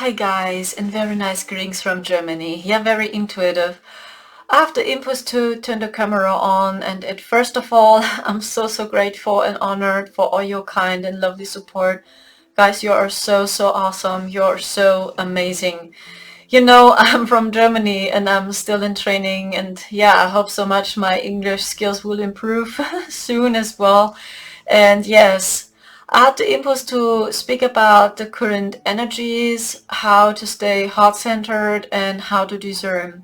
Hi guys, and very nice greetings from Germany. Yeah, very intuitive. I have the impulse to turn the camera on, and first of all, I'm so grateful and honored for all your kind and lovely support. Guys, you are so awesome. You're so amazing. You know, I'm from Germany and I'm still in training, and yeah, I hope so much my English skills will improve soon as well. And yes, I had the impulse to speak about the current energies, how to stay heart-centered, and how to discern.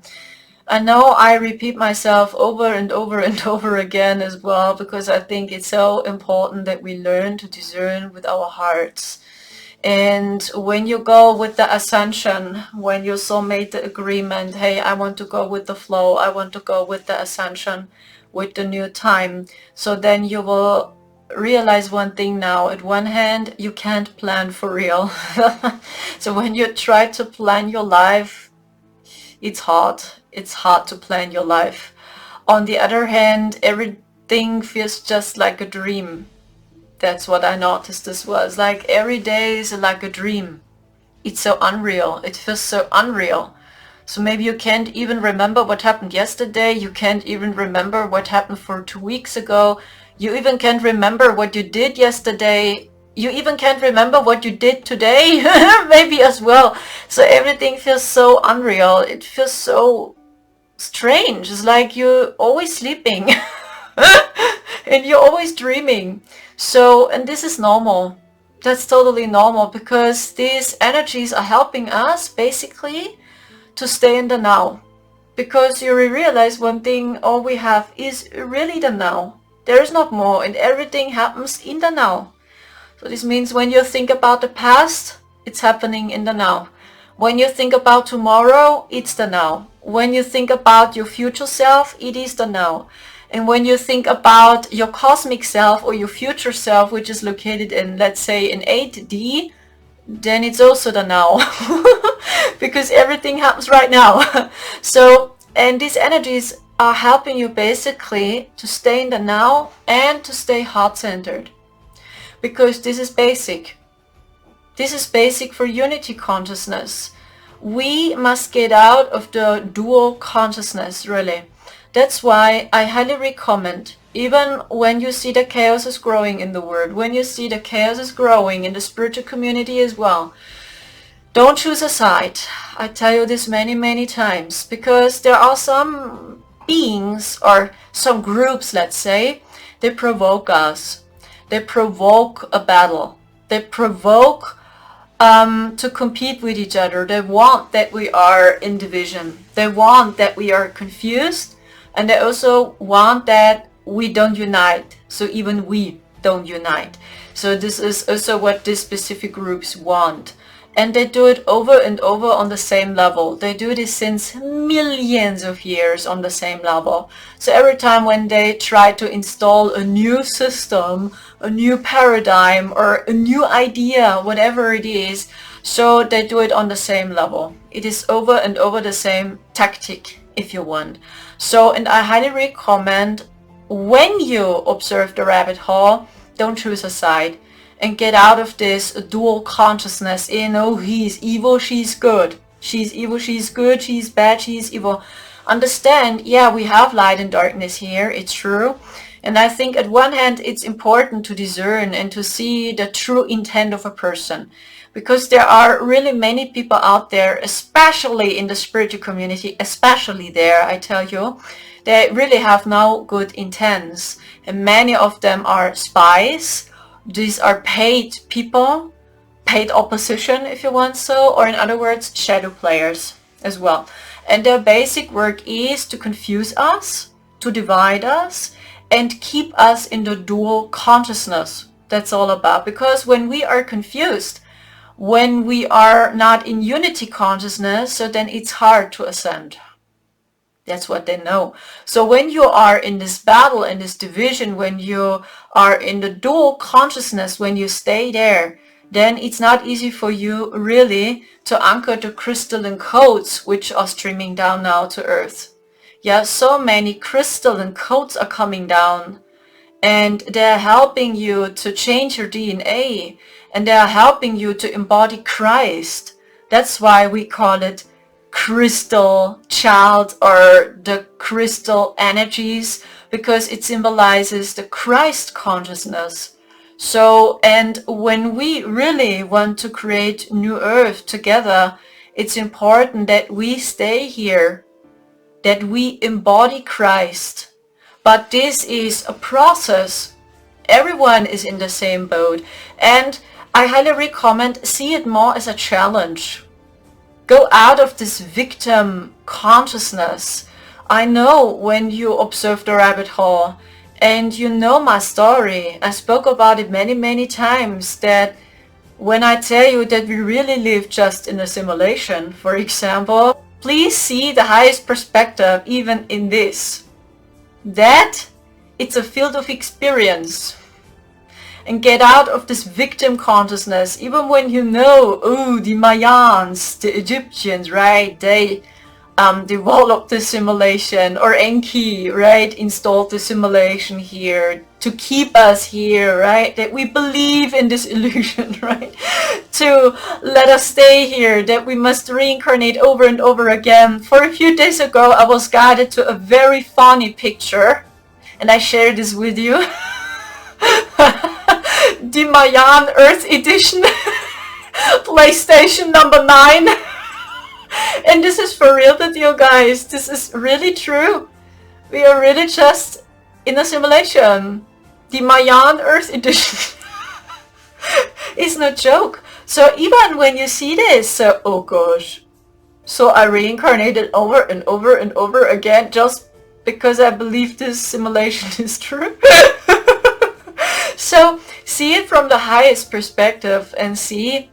I know I repeat myself over and over and over again as well, because I think it's so important that we learn to discern with our hearts. And when you go with the ascension, when your soul made the agreement, hey, I want to go with the flow, I want to go with the ascension, with the new time, so then you will realize one thing now. At one hand, you can't plan for real. So when you try to plan your life, it's hard. It's hard to plan your life. On the other hand, everything feels just like a dream. That's what I noticed as well. It's like every day is like a dream. It's so unreal. It feels so unreal. So maybe you can't even remember what happened yesterday. You can't even remember what happened for 2 weeks ago. You even can't remember what you did yesterday. You even can't remember what you did today, maybe as well. So everything feels so unreal. It feels so strange. It's like you're always sleeping and you're always dreaming. So, and this is normal. That's totally normal, because these energies are helping us basically to stay in the now. Because you realize one thing, all we have is really the now. There is not more, and everything happens in the now. So this means when you think about the past, it's happening in the now. When you think about tomorrow, it's the now. When you think about your future self, it is the now. And when you think about your cosmic self or your future self, which is located in, let's say, in 8D, then it's also the now. Because everything happens right now. So, and these energies are helping you basically to stay in the now and to stay heart-centered. Because this is basic. This is basic for unity consciousness. We must get out of the dual consciousness, really. That's why I highly recommend, even when you see the chaos is growing in the world, when you see the chaos is growing in the spiritual community as well, don't choose a side. I tell you this many times, because there are some beings or some groups, let's say, they provoke us. They provoke a battle. They provoke to compete with each other. They want that we are in division. They want that we are confused. And they also want that we don't unite. So even we don't unite. So this is also what these specific groups want. And they do it over and over on the same level. They do this since millions of years on the same level. So every time when they try to install a new system, a new paradigm, or a new idea, whatever it is, so they do it on the same level. It is over and over the same tactic, if you want. So, and I highly recommend, when you observe the rabbit hole, don't choose a side. And get out of this dual consciousness in, oh, he's evil, she's good. She's evil, she's good, she's bad, she's evil. Understand, yeah, we have light and darkness here, it's true. And I think at one hand it's important to discern and to see the true intent of a person. Because there are really many people out there, especially in the spiritual community, especially there, I tell you, they really have no good intents. And many of them are spies. These are paid people, paid opposition, if you want so, or in other words, shadow players as well. And their basic work is to confuse us, to divide us, and keep us in the dual consciousness. That's all about. Because when we are confused, when we are not in unity consciousness, so then it's hard to ascend. That's what they know. So when you are in this battle, in this division, when you are in the dual consciousness, when you stay there, then it's not easy for you really to anchor the crystalline codes which are streaming down now to earth. Yeah, so many crystalline codes are coming down, and they're helping you to change your DNA, and they're helping you to embody Christ. That's why we call it crystal child or the crystal energies, because it symbolizes the Christ consciousness. So, and when we really want to create new earth together, it's important that we stay here, that we embody Christ. But this is a process. Everyone is in the same boat, and I highly recommend see it more as a challenge. Go out of this victim consciousness. I know when you observe the rabbit hole, and you know my story, I spoke about it many times, that when I tell you that we really live just in a simulation, for example, please see the highest perspective even in this. That it's a field of experience. And get out of this victim consciousness, even when you know, oh, the Mayans, the Egyptians, right, they developed the simulation, or Enki, right, installed the simulation here to keep us here, right, that we believe in this illusion, right, to let us stay here, that we must reincarnate over and over again. For a few days ago, I was guided to a very funny picture, and I share this with you. The Mayan Earth Edition, PlayStation number 9. And this is for real with you guys. This is really true. We are really just in a simulation. The Mayan Earth Edition. It's no joke. So even when you see this, oh gosh. So I reincarnated over and over and over again just because I believe this simulation is true. So see it from the highest perspective and see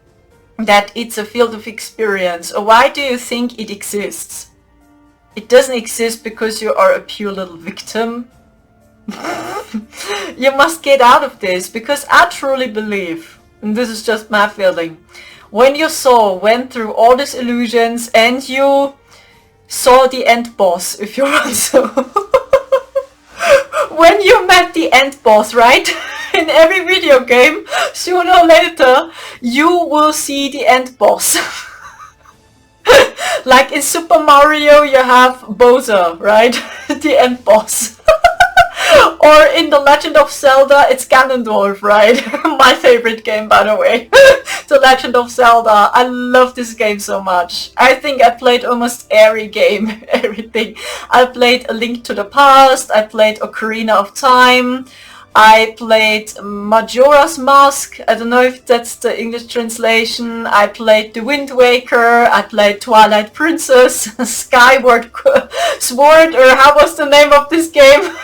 that it's a field of experience. Why do you think it exists? It doesn't exist because you are a pure little victim. You must get out of this, because I truly believe, and this is just my feeling, when your soul went through all these illusions and you saw the end boss, if you want so. When you met the end boss, right? In every video game, sooner or later, you will see the end boss. Like in Super Mario, you have Bowser, right? The end boss. Or in The Legend of Zelda, it's Ganondorf, right? My favorite game, by the way. The Legend of Zelda. I love this game so much. I think I played almost every game, everything. I played A Link to the Past, I played Ocarina of Time, I played Majora's Mask, I don't know if that's the English translation, I played The Wind Waker, I played Twilight Princess, Skyward Sword, or how was the name of this game?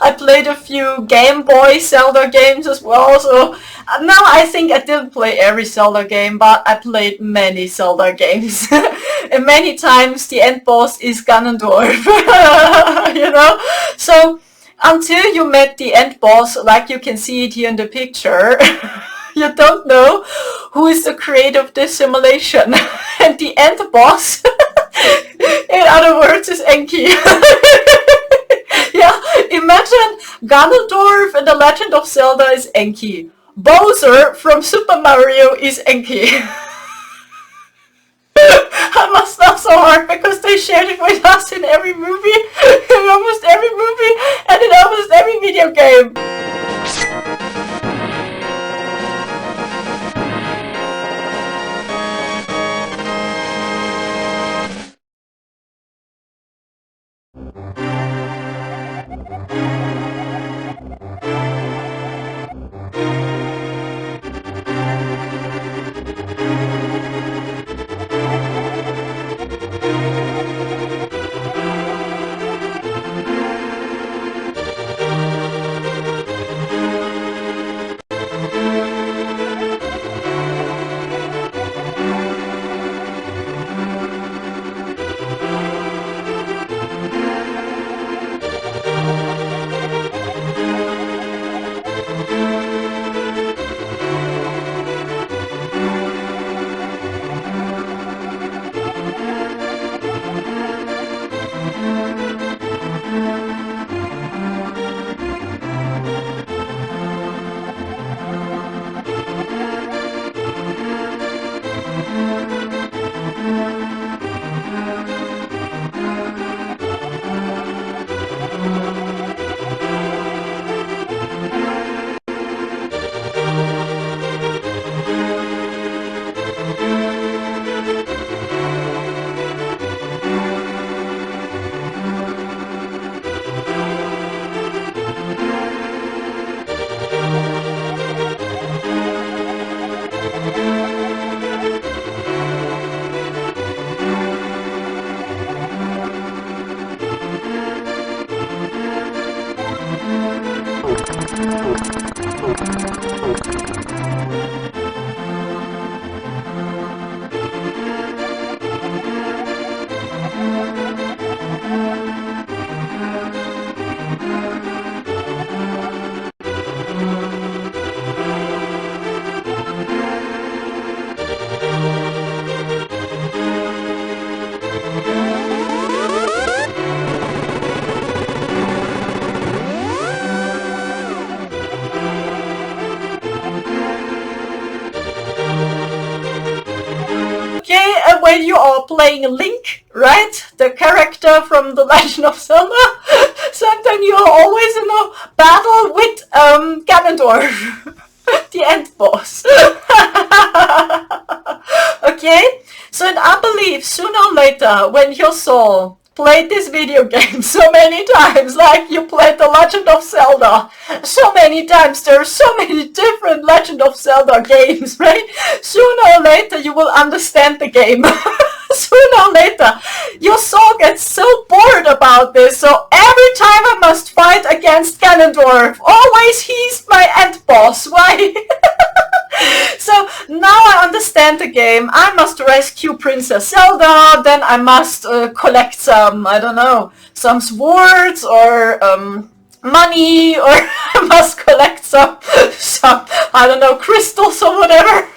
I played a few Game Boy Zelda games as well, so now I think I didn't play every Zelda game, but I played many Zelda games. And many times the end boss is Ganondorf, you know? So until you met the end boss, like you can see it here in the picture, you don't know who is the creator of this simulation. And the end boss, in other words, is Enki. Yeah, imagine Ganondorf in The Legend of Zelda is Enki. Bowser from Super Mario is Enki. I must laugh so hard because they shared it with us in every movie, in almost every movie, and in almost every video game. when you are playing Link, right? The character from The Legend of Zelda. Sometimes you are always in a battle with Ganondorf, the end boss. Okay? So and I believe sooner or later, when your soul played this video game so many times, like you played The Legend of Zelda so many times, there are so many different Legend of Zelda games, right? Sooner or later you will understand the game. Sooner or later your soul gets so bored about this, so every time I must fight against Ganondorf, always he's my end boss. Why? So now I understand the game. I must rescue Princess Zelda, then I must collect some, I don't know, some swords or money, or I must collect some, I don't know, crystals or whatever.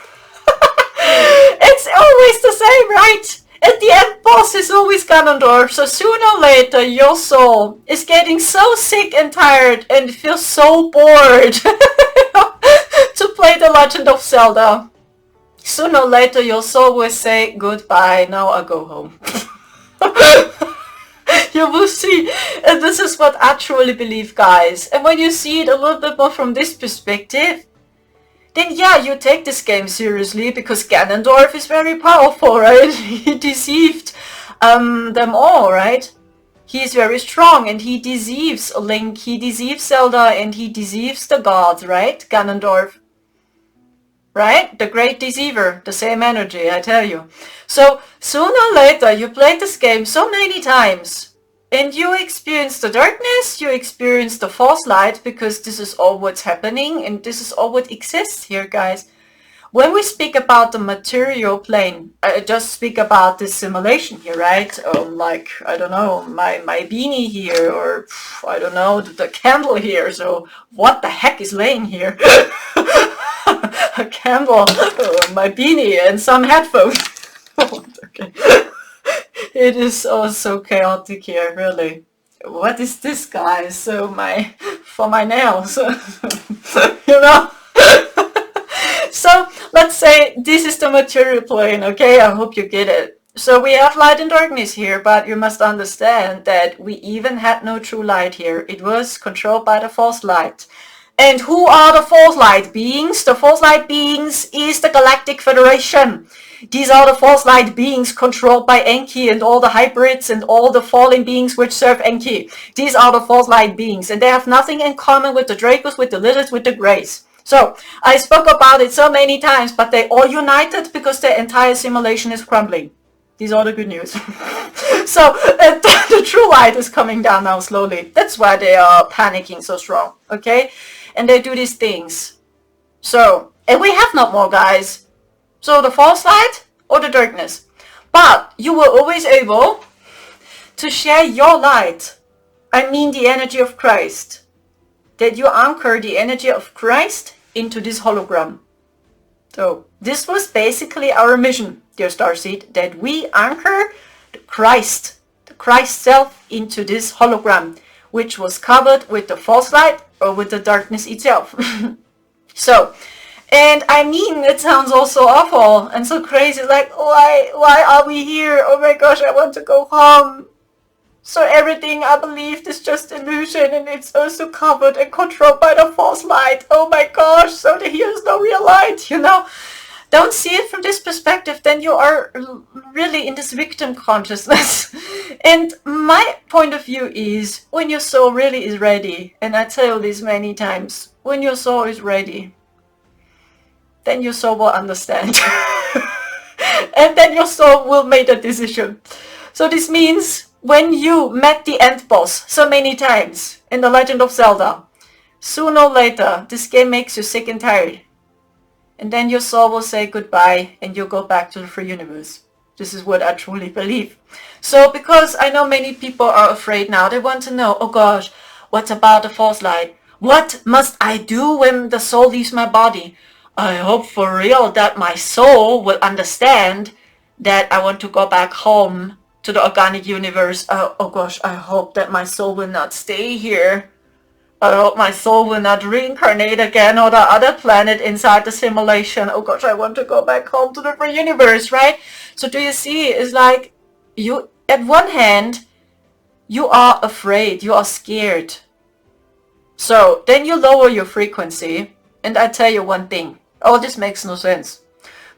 It's always the same, right? At the end boss is always Ganondorf, so sooner or later your soul is getting so sick and tired and feels so bored to play The Legend of Zelda. Sooner or later your soul will say, goodbye, now I go home. You will see, and this is what I truly believe, guys. And when you see it a little bit more from this perspective, then yeah, you take this game seriously, because Ganondorf is very powerful, right? He deceived them all, right? He is very strong, and he deceives Link, he deceives Zelda, and he deceives the gods, right? Ganondorf. Right? The great deceiver, the same energy, I tell you. So sooner or later you play this game so many times, and you experience the darkness, you experience the false light, because this is all what's happening, and this is all what exists here, guys. When we speak about the material plane, I just speak about this simulation here, right? Like, I don't know, my beanie here, or I don't know, the candle here. So what the heck is laying here? A candle, my beanie, and some headphones. Okay. It is all so chaotic here, really. What is this, guys? So for my nails, you know? So let's say this is the material plane, okay? I hope you get it. So we have light and darkness here, but you must understand that we even had no true light here. It was controlled by the false light. And who are the false light beings? The false light beings is the Galactic Federation. These are the false light beings controlled by Enki and all the hybrids and all the fallen beings which serve Enki. These are the false light beings, and they have nothing in common with the Dracos, with the Liliths, with the Greys. So I spoke about it so many times, but they all united because their entire simulation is crumbling. These are the good news. So the true light is coming down now slowly. That's why they are panicking so strong, okay? And they do these things. So, and we have not more, guys. So the false light or the darkness. But you were always able to share your light. I mean the energy of Christ. That you anchor the energy of Christ into this hologram. So this was basically our mission, dear Starseed, that we anchor the Christ self into this hologram, which was covered with the false light or with the darkness itself. So, and I mean, it sounds all so awful and so crazy, like, why are we here? Oh my gosh, I want to go home. So everything I believed is just illusion, and it's also covered and controlled by the false light. Oh my gosh, so here is no real light, you know. Don't see it from this perspective, then you are really in this victim consciousness. And my point of view is, when your soul really is ready, and I tell you this many times, when your soul is ready, then your soul will understand. And then your soul will make a decision. So this means, when you met the end boss so many times in The Legend of Zelda, sooner or later this game makes you sick and tired. And then your soul will say goodbye and you'll go back to the free universe. This is what I truly believe. So because I know many people are afraid now, they want to know, oh gosh, what about the false light? What must I do when the soul leaves my body? I hope for real that my soul will understand that I want to go back home to the organic universe. Oh gosh, I hope that my soul will not stay here. I hope my soul will not reincarnate again on the other planet inside the simulation. Oh gosh, I want to go back home to the free universe, right? So do you see, it's like you, at one hand, you are afraid, you are scared. So then you lower your frequency, and I tell you one thing. Oh, this makes no sense.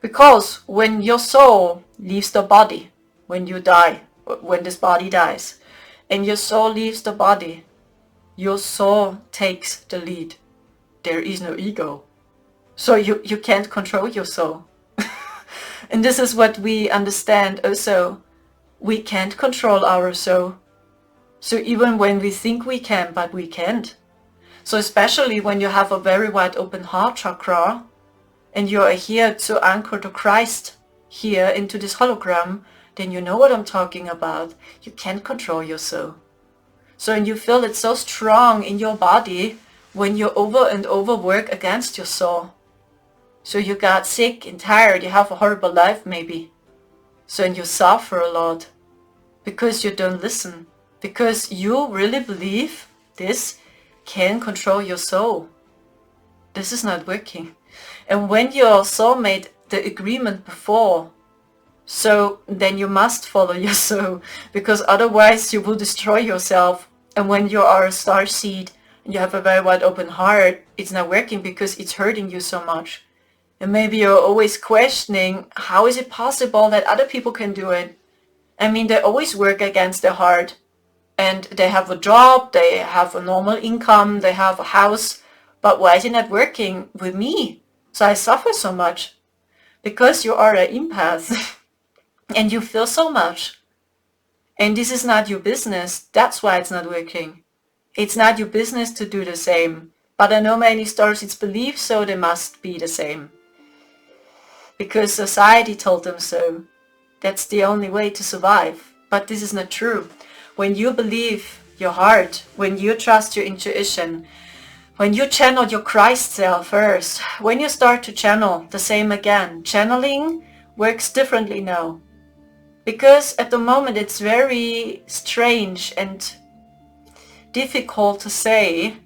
Because when your soul leaves the body, when you die, when this body dies, and your soul leaves the body, your soul takes the lead. There is no ego. So you can't control your soul. And this is what we understand also. We can't control our soul. So even when we think we can, but we can't. So especially when you have a very wide open heart chakra, and you are here to anchor to Christ, here into this hologram, then you know what I'm talking about. You can't control your soul. So and you feel it so strong in your body when you over and over work against your soul. So you got sick and tired, you have a horrible life maybe. So and you suffer a lot because you don't listen. Because you really believe this can control your soul. This is not working. And when your soul made the agreement before, so then you must follow your soul, because otherwise you will destroy yourself. And when you are a starseed and you have a very wide open heart, it's not working because it's hurting you so much. And maybe you're always questioning, how is it possible that other people can do it? I mean, they always work against their heart. And they have a job, they have a normal income, they have a house. But why is it not working with me? So I suffer so much. Because you are an empath. And you feel so much. And this is not your business. That's why it's not working. It's not your business to do the same. But I know many starseeds believe so they must be the same. Because society told them so. That's the only way to survive. But this is not true. When you believe your heart, when you trust your intuition, when you channel your Christ self first, when you start to channel, the same again. Channeling works differently now. Because at the moment it's very strange and difficult to say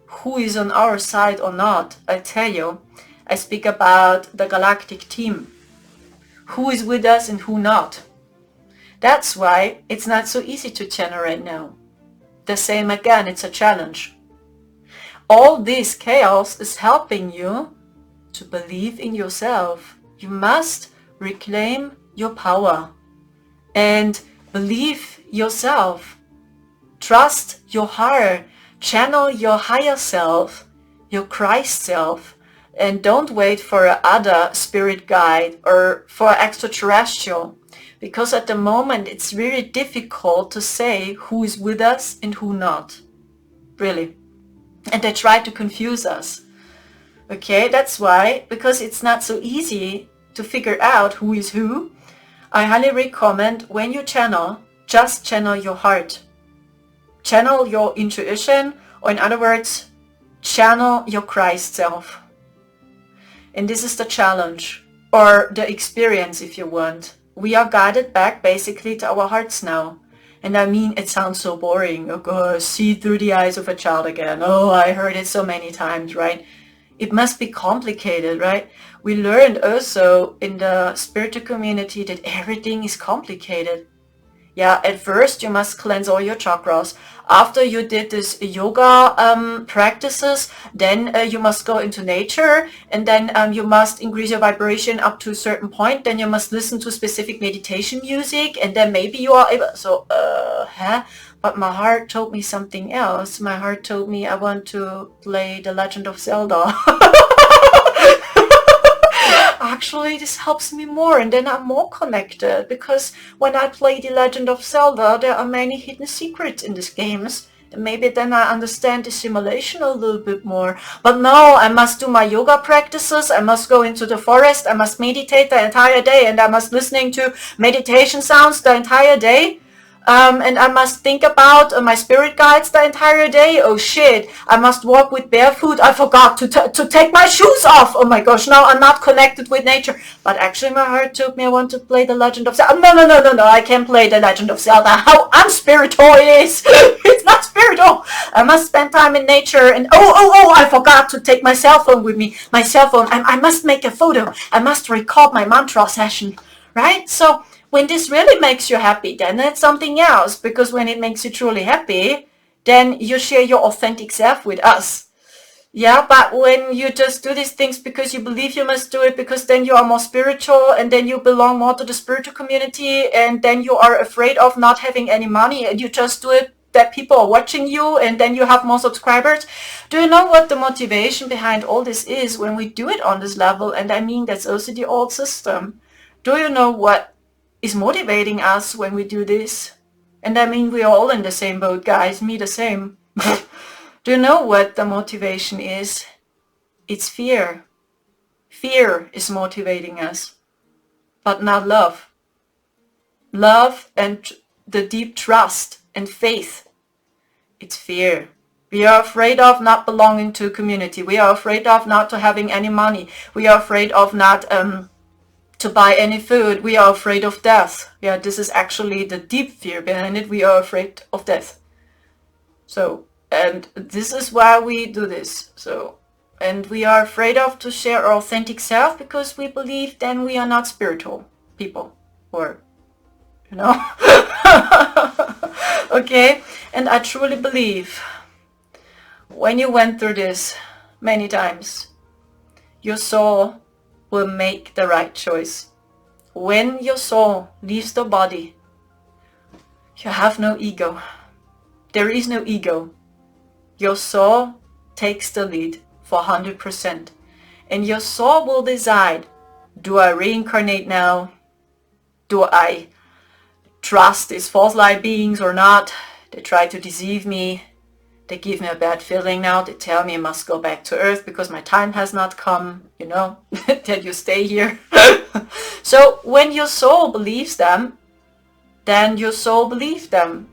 who is on our side or not. I tell you, I speak about the galactic team. Who is with us and who not. That's why it's not so easy to channel right now. The same again, it's a challenge. All this chaos is helping you to believe in yourself. You must reclaim your power and believe yourself. Trust your heart. Channel your higher self, your Christ self, and don't wait for another spirit guide or for extraterrestrial. Because at the moment it's really difficult to say who is with us and who not. Really. And they try to confuse us. Okay, that's why, because it's not so easy to figure out who is who, I highly recommend when you channel, just channel your heart. Channel your intuition, or in other words, channel your Christ self. And this is the challenge, or the experience if you want. We are guided back basically to our hearts now. And I mean, it sounds so boring. Oh God, see through the eyes of a child again. Oh, I heard it so many times, right? It must be complicated, right? We learned also in the spiritual community that everything is complicated. Yeah, at first you must cleanse all your chakras. After you did this yoga practices, then you must go into nature, and then you must increase your vibration up to a certain point. Then you must listen to specific meditation music, and then maybe you are able. So, But my heart told me something else. My heart told me I want to play The Legend of Zelda. Actually, this helps me more, and then I'm more connected, because when I play The Legend of Zelda, there are many hidden secrets in these games. And maybe then I understand the simulation a little bit more. But no, I must do my yoga practices, I must go into the forest, I must meditate the entire day, and I must listening to meditation sounds the entire day. And I must think about my spirit guides the entire day. Oh shit, I must walk with barefoot. I forgot to take my shoes off. Oh my gosh, now I'm not connected with nature. But actually my heart told me I want to play The Legend of Zelda. No, I can't play The Legend of Zelda. How unspiritual it is. It's not spiritual. I must spend time in nature, and I forgot to take my cell phone with me. My cell phone, I must make a photo. I must record my mantra session. right? So when this really makes you happy, then that's something else, because when it makes you truly happy, then you share your authentic self with us. Yeah, but when you just do these things because you believe you must do it, because then you are more spiritual and then you belong more to the spiritual community, and then you are afraid of not having any money and you just do it that people are watching you and then you have more subscribers. Do you know what the motivation behind all this is when we do it on this level? And I mean, that's also the old system. Do you know what is motivating us when we do this? And I mean, we are all in the same boat, guys, me the same. Do you know what the motivation is? It's fear. Fear is motivating us, but not love. Love and the deep trust and faith. It's fear. We are afraid of not belonging to a community. We are afraid of not to having any money. We are afraid of not to buy any food. We are afraid of death. Yeah, this is actually the deep fear behind it. We are afraid of death. So, and this is why we do this. So, and we are afraid of to share our authentic self because we believe then we are not spiritual people, or, you know. Okay, and I truly believe when you went through this many times, your soul will make the right choice. When your soul leaves the body, you have no ego. There is no ego. Your soul takes the lead for 100%. And your soul will decide, do I reincarnate now? Do I trust these false light beings or not? They try to deceive me. They give me a bad feeling now. They tell me I must go back to Earth because my time has not come, you know, that you stay here. So when your soul believes them, then your soul believes them.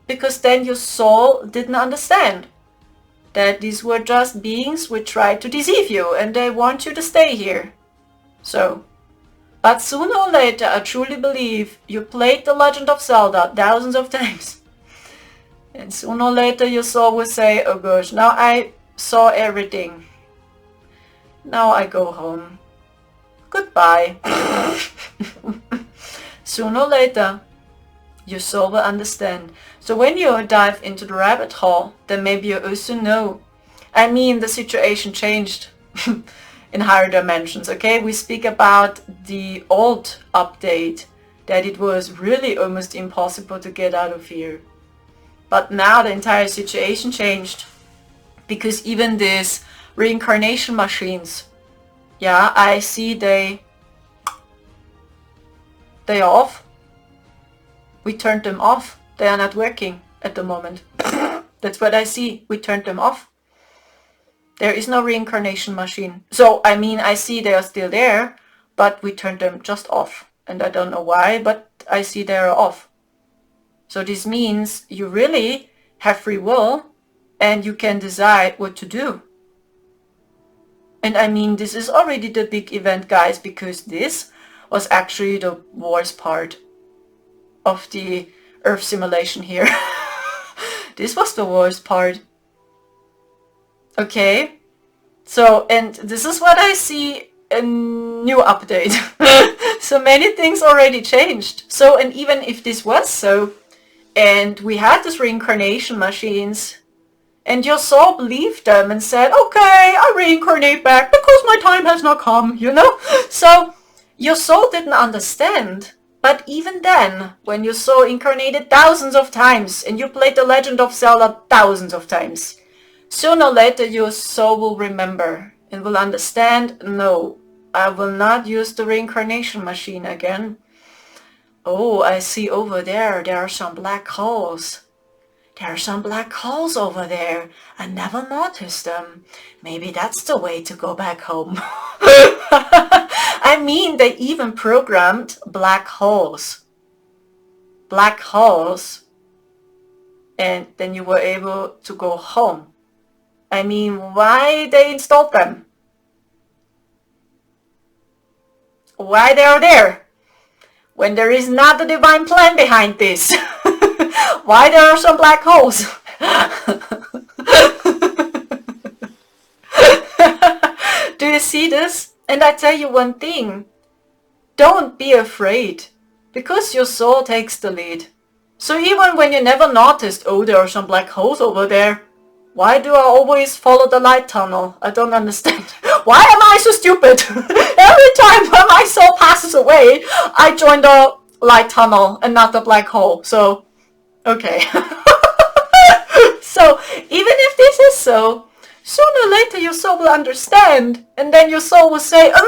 Because then your soul didn't understand that these were just beings which tried to deceive you and they want you to stay here. So, but sooner or later, I truly believe you played The Legend of Zelda thousands of times. And sooner or later your soul will say, oh gosh, now I saw everything. Now I go home. Goodbye. Sooner or later, your soul will understand. So when you dive into the rabbit hole, then maybe you also know. I mean, the situation changed in higher dimensions, okay? We speak about the old update, that it was really almost impossible to get out of here. But now the entire situation changed, because even these reincarnation machines, yeah, I see they are off. We turned them off. They are not working at the moment. That's what I see. We turned them off. There is no reincarnation machine. So, I mean, I see they are still there, but we turned them just off. And I don't know why, but I see they are off. So this means you really have free will and you can decide what to do. And I mean, this is already the big event, guys, because this was actually the worst part of the Earth simulation here. This was the worst part. Okay. So, and this is what I see a new update. So many things already changed. So, and even if this was so, and we had these reincarnation machines, and your soul believed them and said, okay, I reincarnate back because my time has not come, you know? So your soul didn't understand. But even then, when your soul incarnated thousands of times and you played The Legend of Zelda thousands of times, sooner or later your soul will remember and will understand, no, I will not use the reincarnation machine again. Oh, I see over there are some black holes. There are some black holes over there. I never noticed them. Maybe that's the way to go back home. I mean, they even programmed black holes. Black holes. And then you were able to go home. I mean, why they installed them? Why they are there? When there is not a divine plan behind this. Why there are some black holes? Do you see this? And I tell you one thing. don't be afraid, because your soul takes the lead. So even when you never noticed, oh, there are some black holes over there, why do I always follow the light tunnel? I don't understand. Why am I so stupid? Every time when my soul passes away, I join the light tunnel and not the black hole. So, okay. So, even if this is so, sooner or later your soul will understand, and then your soul will say, oh,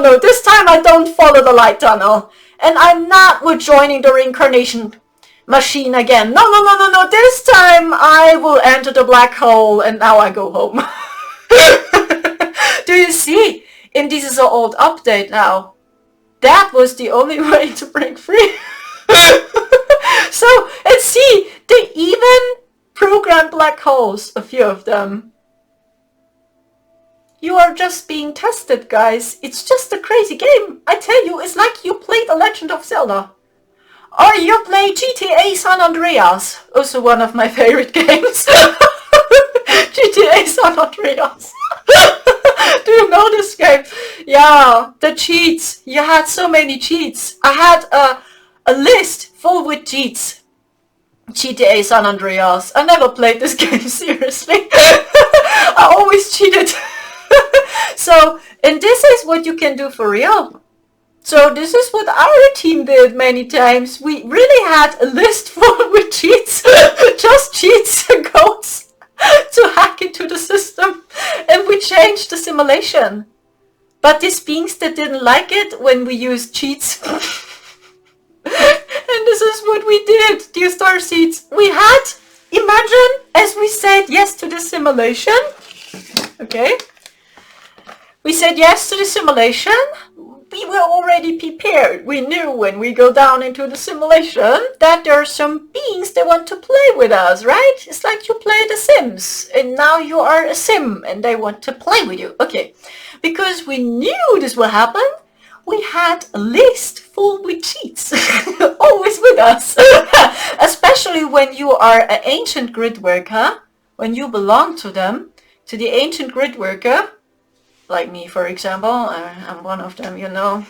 no, this time I don't follow the light tunnel, and I'm not joining the reincarnation machine again. No, this time I will enter the black hole, and now I go home. Do you see? And this is an old update now. That was the only way to break free. So, and see, they even programmed black holes, a few of them. You are just being tested, guys. It's just a crazy game. I tell you, it's like you played The Legend of Zelda. Or you play GTA San Andreas. Also one of my favorite games. GTA San Andreas. Do you know this game? Yeah, the cheats. You had so many cheats. I had a list full with cheats. GTA San Andreas. I never played this game seriously. I always cheated. So, and this is what you can do for real. So this is what our team did many times. We really had a list full with cheats. Just cheats and codes to hack into the system. And we changed the simulation. But these beings that didn't like it when we used cheats. And this is what we did, dear starseeds. We had, imagine, as we said yes to the simulation. Okay. We said yes to the simulation. We were already prepared. We knew when we go down into the simulation that there are some beings that want to play with us, right? It's like you play The Sims and now you are a sim and they want to play with you. Okay, because we knew this will happen, we had a list full with cheats, always with us. Especially when you are an ancient grid worker, when you belong to them, to the ancient grid worker, like me, for example, I'm one of them, you know.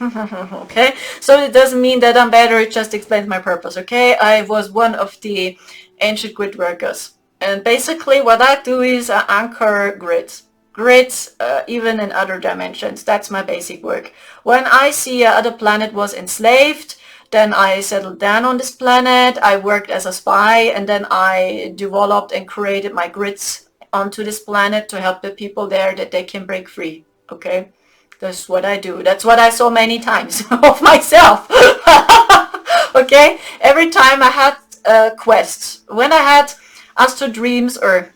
Okay, so it doesn't mean that I'm better, it just explains my purpose, okay? I was one of the ancient grid workers. And basically what I do is I anchor grids. Grids, even in other dimensions. That's my basic work. When I see other planet was enslaved, then I settled down on this planet, I worked as a spy, and then I developed and created my grids onto this planet to help the people there that they can break free. Okay, that's what I do. That's what I saw many times of myself. Okay, every time I had quests, when I had astral dreams or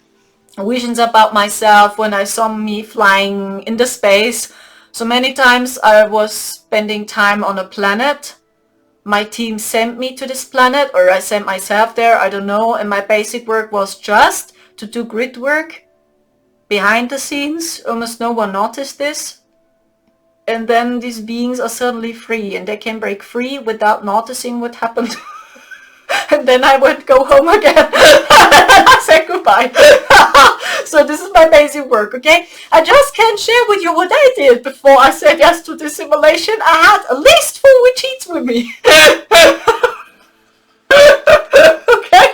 visions about myself, when I saw me flying in the space, so many times I was spending time on a planet. My team sent me to this planet, or I sent myself there, I don't know, and my basic work was just to do grid work behind the scenes. Almost no one noticed this. And then these beings are suddenly free and they can break free without noticing what happened. And then I would go home again. I said goodbye. So this is my basic work, okay? I just can't share with you what I did before I said yes to this simulation. I had a list full with cheats with me. Okay?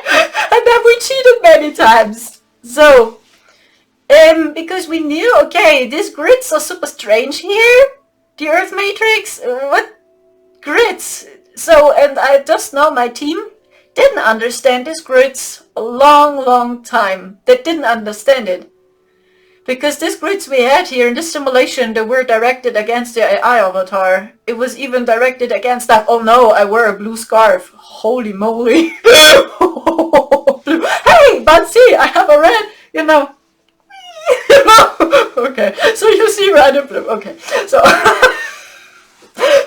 And then we cheated many times. So, because we knew, okay, these grids are super strange here. The Earth Matrix, what grids? So, and I just know my team didn't understand these grids a long time. They didn't understand it. Because these grids we had here in this simulation, they were directed against the AI avatar. It was even directed against that, oh no, I wear a blue scarf. Holy moly. Hey, but see, I have a red, you know. Okay, so you see red and blue. Okay, so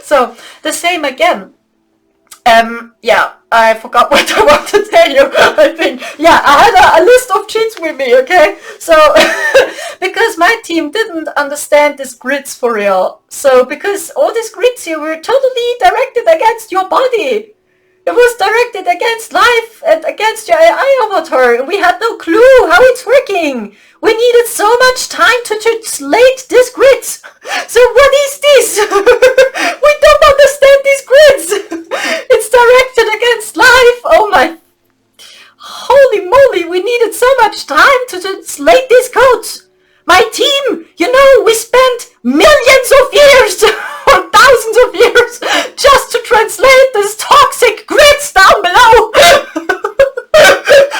so the same again. Yeah, I forgot what I want to tell you. I think, yeah, I had a list of cheats with me. Okay, so because my team didn't understand these grids for real. So because all these grids here were totally directed against your body. It was directed against life and against your AI avatar, and we had no clue how it's working. We needed so much time to translate these grids. So what is this? We don't understand these grids. It's directed against life. Oh my, holy moly, we needed so much time to translate these codes. My team, we spent millions of years or thousands of years just to translate this toxic grids down below.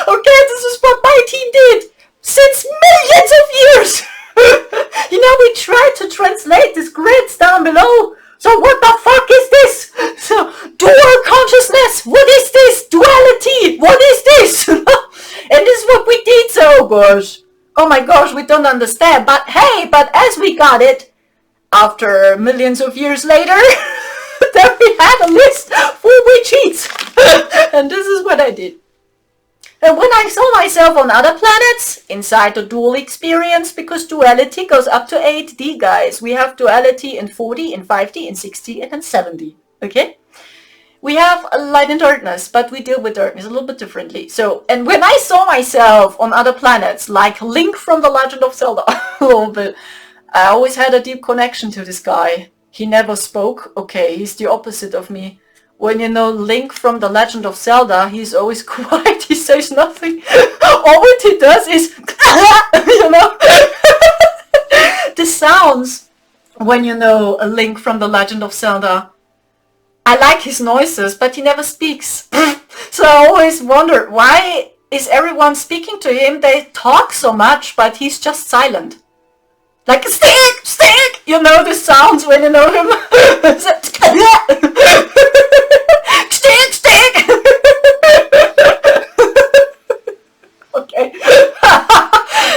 Okay, this is what my team did since millions of years. We tried to translate these grids down below. So what the fuck is this? So, dual consciousness, what is this? Duality, what is this? And this is what we did, so gosh. Oh my gosh, we don't understand. But hey, as we got it, after millions of years later, then we had a list full with cheats. And this is what I did. And when I saw myself on other planets, inside the dual experience, because duality goes up to 8D, guys. We have duality in 4D, in 5D, in 6D, and in 7D. Okay? We have light and darkness, but we deal with darkness a little bit differently. So, and when I saw myself on other planets, like Link from The Legend of Zelda, a little bit, I always had a deep connection to this guy. He never spoke. Okay, he's the opposite of me. When Link from The Legend of Zelda, he's always quiet, he says nothing. All what he does is, the sounds when a Link from The Legend of Zelda. I like his noises, but he never speaks. So I always wonder, why is everyone speaking to him? They talk so much, but he's just silent. Like, stick, stick! The sounds when him. Stick, stick! Okay.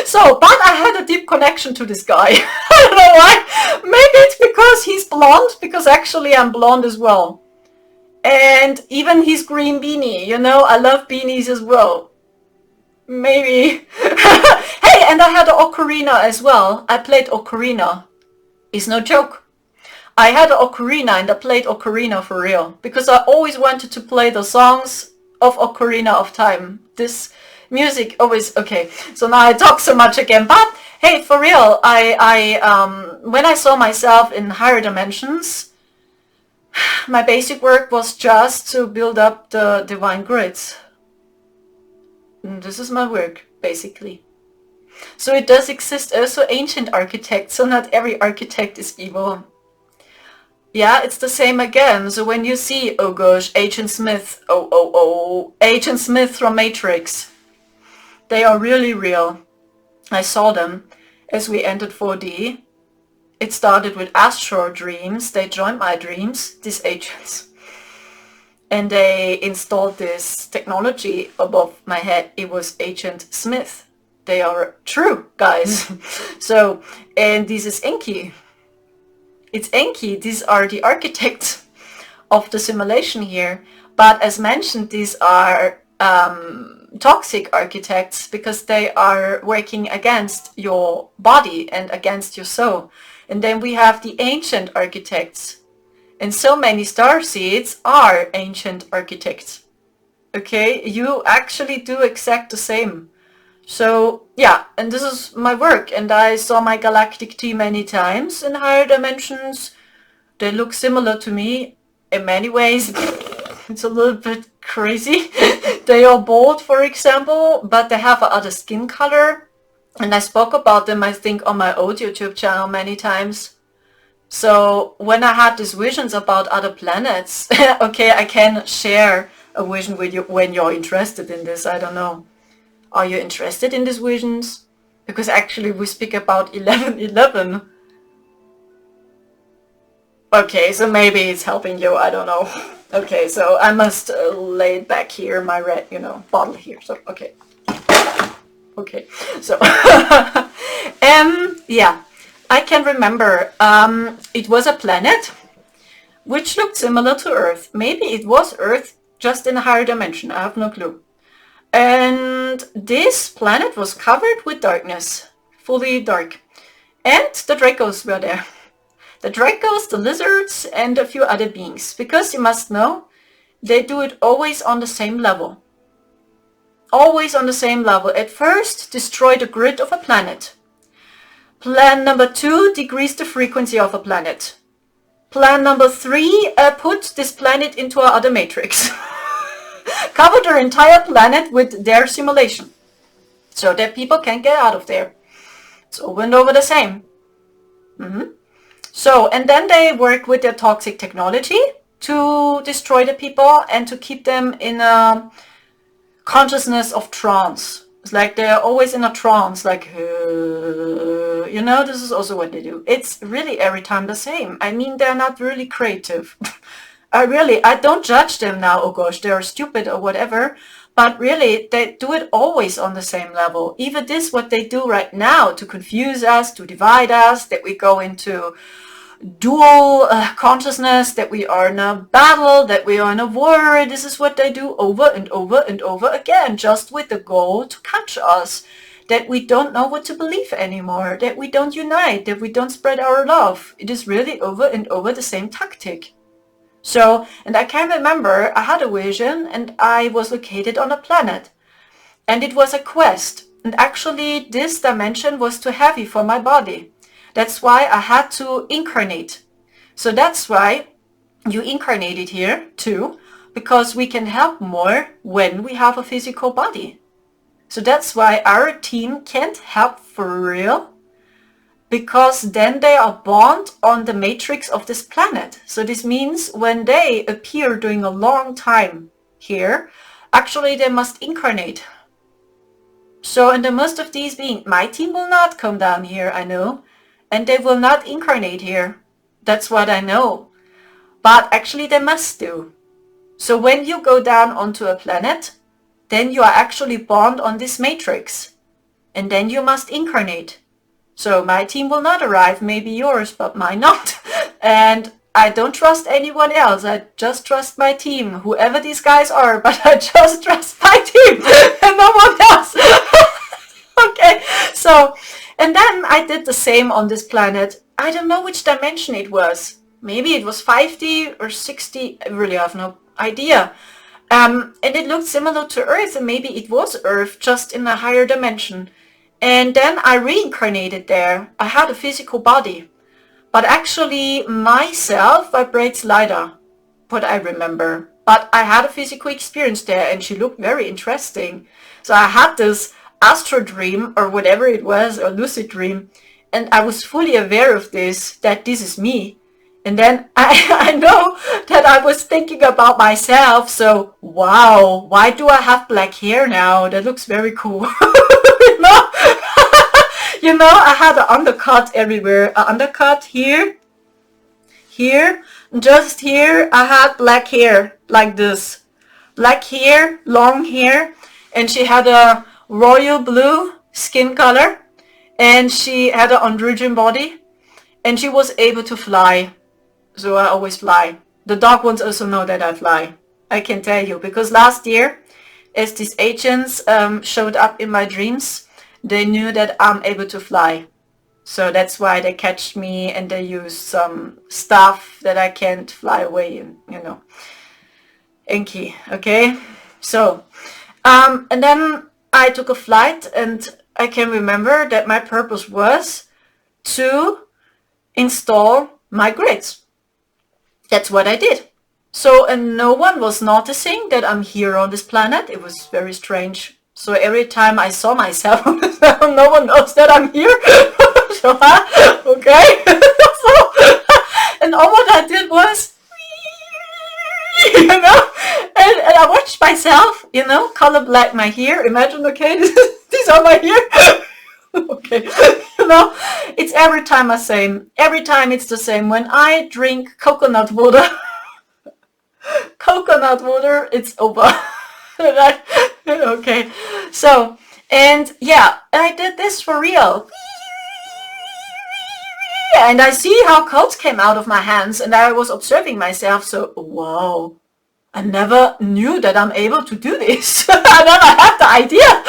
So, but I had a deep connection to this guy. I don't know why. Maybe it's because he's blonde, because actually I'm blonde as well. And even his green beanie, I love beanies as well. Maybe. Hey, and I had an ocarina as well. I played ocarina. It's no joke. I had an ocarina and I played ocarina for real. Because I always wanted to play the songs of Ocarina of Time. This music always, okay. So now I talk so much again. But hey, for real, when I saw myself in higher dimensions, my basic work was just to build up the divine grids. And this is my work, basically. So it does exist also ancient architects, so not every architect is evil. Yeah, it's the same again. So when you see, oh gosh, Agent Smith, Agent Smith from Matrix, they are really real. I saw them as we entered 4D. It started with astral dreams. They joined my dreams, these agents. And they installed this technology above my head. It was Agent Smith. They are true, guys. So, and this is Enki. It's Enki. These are the architects of the simulation here. But as mentioned, these are toxic architects because they are working against your body and against your soul. And then we have the ancient architects. And so many starseeds are ancient architects. Okay, you actually do exact the same. So yeah, and this is my work. And I saw my galactic team many times in higher dimensions. They look similar to me in many ways. It's a little bit crazy. They are bald, for example, but they have another skin color. And I spoke about them, I think, on my old YouTube channel many times. So when I had these visions about other planets, okay, I can share a vision with you when you're interested in this. I don't know. Are you interested in these visions? Because actually we speak about 1111. Okay, so maybe it's helping you. I don't know. Okay, so I must lay it back here, my red, bottle here. So, okay. Okay, so, yeah, I can remember, it was a planet which looked similar to Earth. Maybe it was Earth, just in a higher dimension. I have no clue. And this planet was covered with darkness, fully dark. And the Dracos were there. The Dracos, the lizards, and a few other beings. Because you must know, they do it always on the same level. Always on the same level. At first, destroy the grid of a planet. Plan number 2, decrease the frequency of a planet. Plan number 3, put this planet into our other matrix. Cover the entire planet with their simulation, so that people can't get out of there. It's over and over the same. So, and then they work with their toxic technology to destroy the people and to keep them in a consciousness of trance. It's like they're always in a trance, like, you know, this is also what they do. It's really every time the same. I mean, they're not really creative. I don't judge them now, oh gosh, they're stupid or whatever, but really, they do it always on the same level. Even this, what they do right now, to confuse us, to divide us, that we go into dual consciousness, that we are in a battle, that we are in a war. This is what they do over and over and over again, just with the goal to catch us, that we don't know what to believe anymore, that we don't unite, that we don't spread our love. It is really over and over the same tactic. So, and I can remember I had a vision and I was located on a planet, and it was a quest, and actually this dimension was too heavy for my body. That's why I had to incarnate. So that's why you incarnated here too, because we can help more when we have a physical body. So that's why our team can't help for real, because then they are bound on the matrix of this planet. So this means when they appear during a long time here, actually they must incarnate. So, and the most of these beings, my team will not come down here, I know, and they will not incarnate here. That's what I know. But actually they must do. So when you go down onto a planet, then you are actually bound on this matrix, and then you must incarnate. So my team will not arrive, maybe yours, but mine not. And I don't trust anyone else. I just trust my team, whoever these guys are, but I just trust my team and no one else. Okay, so, and then I did the same on this planet. I don't know which dimension it was. Maybe it was 5D or 60, I really have no idea. And it looked similar to Earth, and maybe it was Earth, just in a higher dimension. And then I reincarnated there. I had a physical body, but actually myself vibrates lighter, what I remember. But I had a physical experience there, and she looked very interesting. So I had this astral dream, or whatever it was, or lucid dream, and I was fully aware of this, that this is me. And then I know that I was thinking about myself, so wow, why do I have black hair now? That looks very cool. You know? You know, I had an undercut everywhere. An undercut here, here, just here. I had black hair like this. Black hair, long hair. And she had a royal blue skin color. And she had an androgen body. And she was able to fly. So I always fly. The dog ones also know that I fly. I can tell you. Because last year, as these agents showed up in my dreams, they knew that I'm able to fly. So that's why they catch me, and they use some stuff that I can't fly away in, you know. Enki, okay? So, and then I took a flight, and I can remember that my purpose was to install my grids. That's what I did. So, and no one was noticing that I'm here on this planet. It was very strange. So every time I saw myself, no one knows that I'm here. So, okay. So, and all what I did was, you know, and I watched myself, you know, color black my hair. Imagine, okay, these are my hair. Okay, you know, it's every time the same. Every time it's the same. When I drink coconut water, it's over. Okay, so, and yeah, I did this for real. And I see how codes came out of my hands, and I was observing myself, so, wow, I never knew that I'm able to do this. I never had the idea.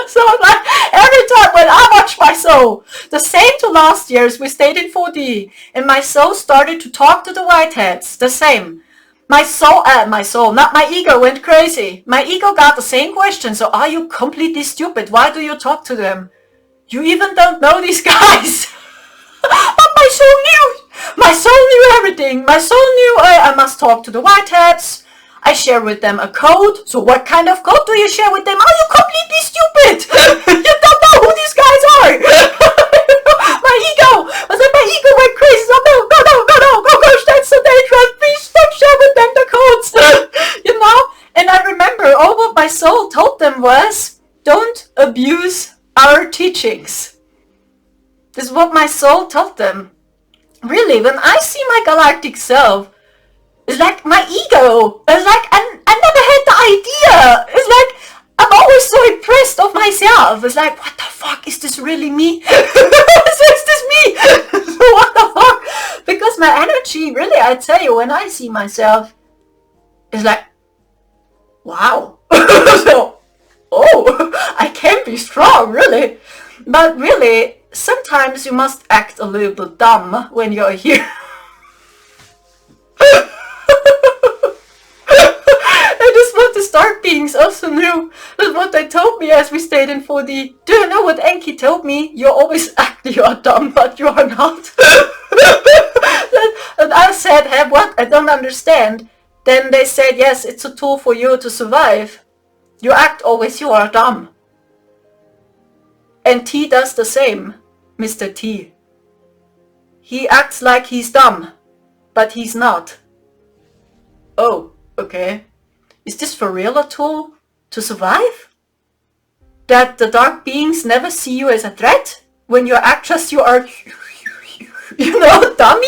So like, every time when I watch my soul, the same to last year's, we stayed in 4D, and my soul started to talk to the whiteheads, the same. my soul, not my ego, went crazy. My ego got the same question. So are you completely stupid? Why do you talk to them? You even don't know these guys. But my soul knew. My soul knew everything. My soul knew I must talk to the white hats. I share with them a code. So what kind of code do you share with them? Are you completely stupid? You don't know who these guys are. My ego. I said my ego went crazy. So no, gosh, that's so dangerous. Please don't share with them the codes. You know? And I remember all what my soul told them was, don't abuse our teachings. This is what my soul told them. Really, when I see my galactic self, it's like my ego. It's like I never had the idea. It's like I'm always so impressed of myself. It's like, what the fuck? Is this really me? Is this me? What the fuck? Because my energy, really, I tell you, when I see myself, it's like, wow. So, I can be strong, really. But really, sometimes you must act a little bit dumb when you're here. And this is what the Stark beings also knew. That's what they told me as we stayed in 4D. Do you know what Enki told me? You always act you are dumb, but you are not. And I said, hey, what? I don't understand. Then they said, yes, it's a tool for you to survive. You act always you are dumb. And T does the same, Mr. T. He acts like he's dumb, but he's not. Oh, okay. Is this for real a tool to survive? That the dark beings never see you as a threat? When you act just you are, you know, dummy?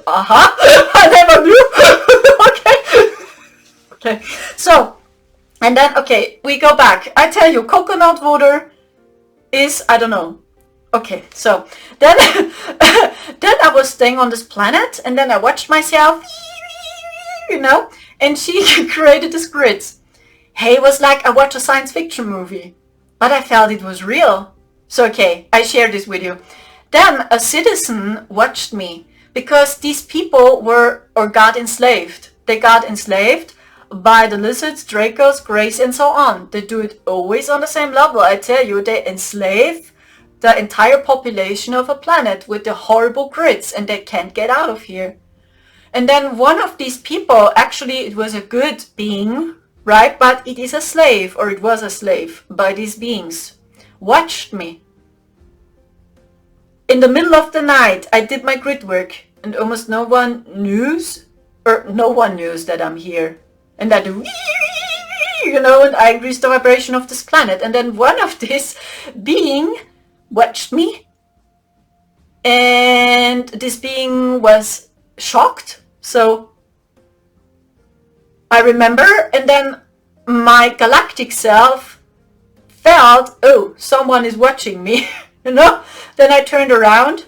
I never knew. Okay. So, and then, okay, we go back. I tell you, coconut water is, I don't know. Okay, so then then I was staying on this planet, and then I watched myself, you know, and she created this grid. Hey, it was like I watched a science fiction movie, but I felt it was real. So okay, I shared this with you. Then a citizen watched me because these people were or got enslaved. They got enslaved by the lizards, dracos, greys, and so on. They do it always on the same level. I tell you, they enslave the entire population of a planet with the horrible grids, and they can't get out of here. And then one of these people, actually it was a good being, right? But it is a slave, or it was a slave by these beings, watched me. In the middle of the night, I did my grid work, and almost no one knew that I'm here. And that, you know, and I increased the vibration of this planet. And then one of this being watched me, and this being was shocked. So I remember, and then my galactic self felt, oh, someone is watching me, you know. Then I turned around,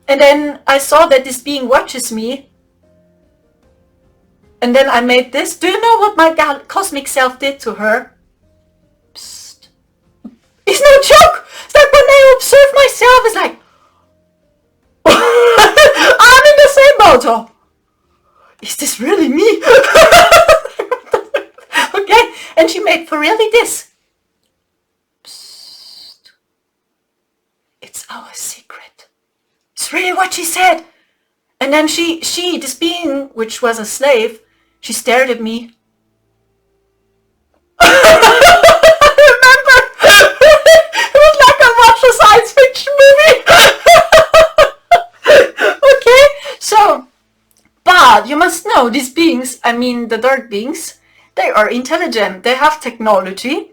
and then I saw that this being watches me. And then I made this. Do you know what my cosmic self did to her? Psst. It's no joke. It's like when I observe myself, it's like, I'm in the same boat. Is this really me? Okay. And she made for really this. Psst. It's our secret. It's really what she said. And then she, this being, which was a slave, she stared at me. I remember. It was like I watched a science fiction movie. Okay, so, but you must know, these beings, I mean the dark beings, they are intelligent. They have technology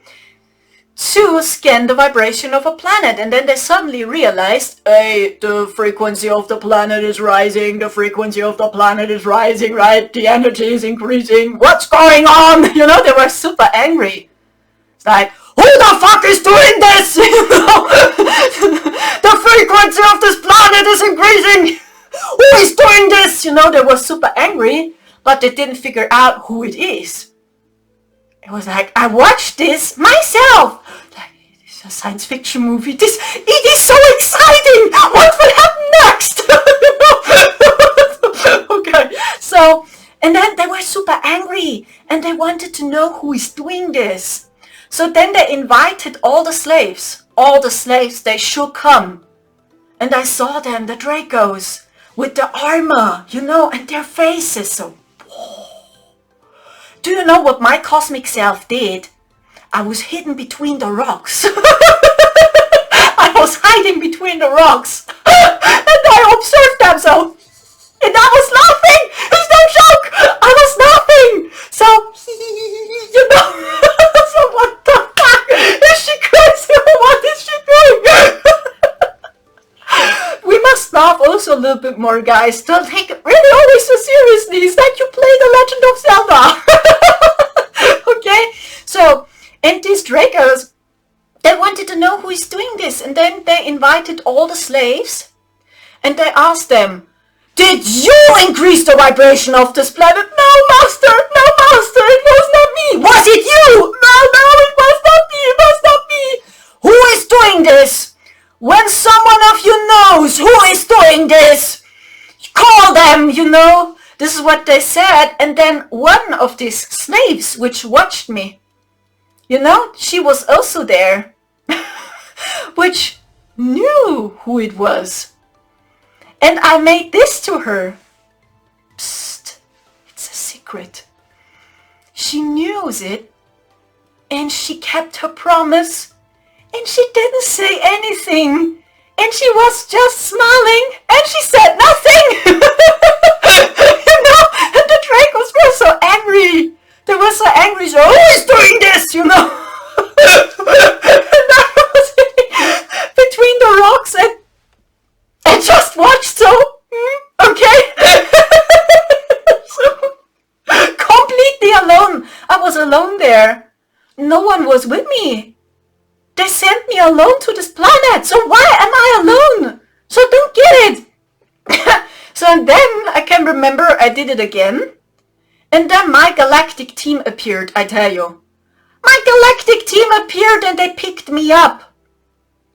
to scan the vibration of a planet, and then they suddenly realized, hey, the frequency of the planet is rising, the frequency of the planet is rising, right? The energy is increasing. What's going on? You know, they were super angry. It's like, who the fuck is doing this? You know? The frequency of this planet is increasing. Who is doing this? You know, they were super angry, but they didn't figure out who it is. It was like, I watched this myself. Like, it's a science fiction movie. It is so exciting. What will happen next? Okay. So, And then they were super angry and they wanted to know who is doing this. So then they invited all the slaves. All the slaves, they should come. And I saw them, the Dracos, with the armor, you know, and their faces. So, whoa. Do you know what my cosmic self did? I was hidden between the rocks. I was hiding between the rocks. And I observed them, so... And I was laughing! It's no joke! I was laughing! So, you know... So what the fuck? Is she crazy? What is she doing? We must laugh also a little bit more, guys. Don't take it really always so seriously. It's like you play The Legend of Zelda. Okay? So, and these Dracos, they wanted to know who is doing this. And then they invited all the slaves. And they asked them, did you increase the vibration of this planet? No, master! No, master! It was not me! Was it you? No, it was not me! It was not me! Who is doing this? When someone of you knows who is doing this, call them, you know. This is what they said. And then one of these slaves, which watched me, you know, she was also there, which knew who it was. And I made this to her. Psst, it's a secret. She knew it, and she kept her promise, and she didn't say anything, and she was just smiling, and she said nothing. You know, and the Dracos were so angry. They were so angry, so who is doing this, you know? And I was between the rocks and just watched, so, okay. So, completely alone. I was alone there. No one was with me. They sent me alone to this planet, so why am I alone? So don't get it. So then I can remember I did it again. And then my galactic team appeared, I tell you. My galactic team appeared and they picked me up.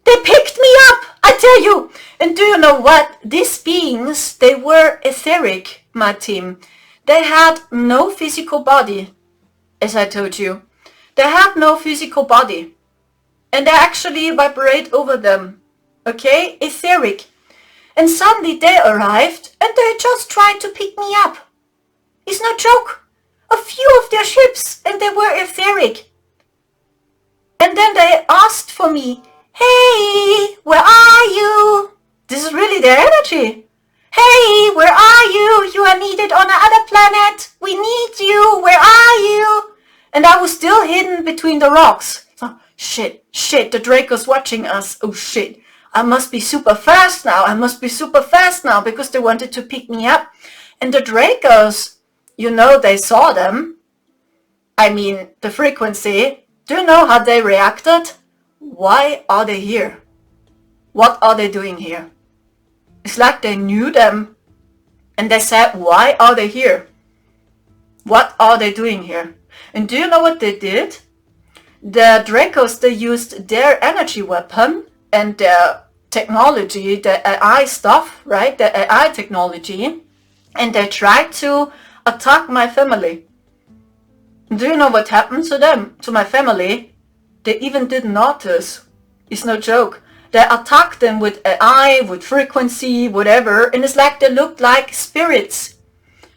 They picked me up, I tell you. And do you know what? These beings, they were etheric, my team. They had no physical body, as I told you. They had no physical body. And they actually vibrate over them. Okay? Etheric. And suddenly they arrived and they just tried to pick me up. It's no joke. A few of their ships and they were etheric. And then they asked for me, hey, where are you? This is really their energy. Hey, where are you? You are needed on another planet. We need you. Where are you? And I was still hidden between the rocks. So, shit, the Draco's watching us. Oh shit, I must be super fast now. Because they wanted to pick me up. And the Dracos, you know, they saw them. I mean, the frequency. Do you know how they reacted? Why are they here? What are they doing here? It's like they knew them. And they said, why are they here? What are they doing here? And do you know what they did? The Dracos, they used their energy weapon and their technology, the AI stuff, right? The AI technology. And they tried to attack my family. Do you know what happened to them, to my family? They even didn't notice. It's no joke. They attacked them with AI, with frequency, whatever, and it's like they looked like spirits.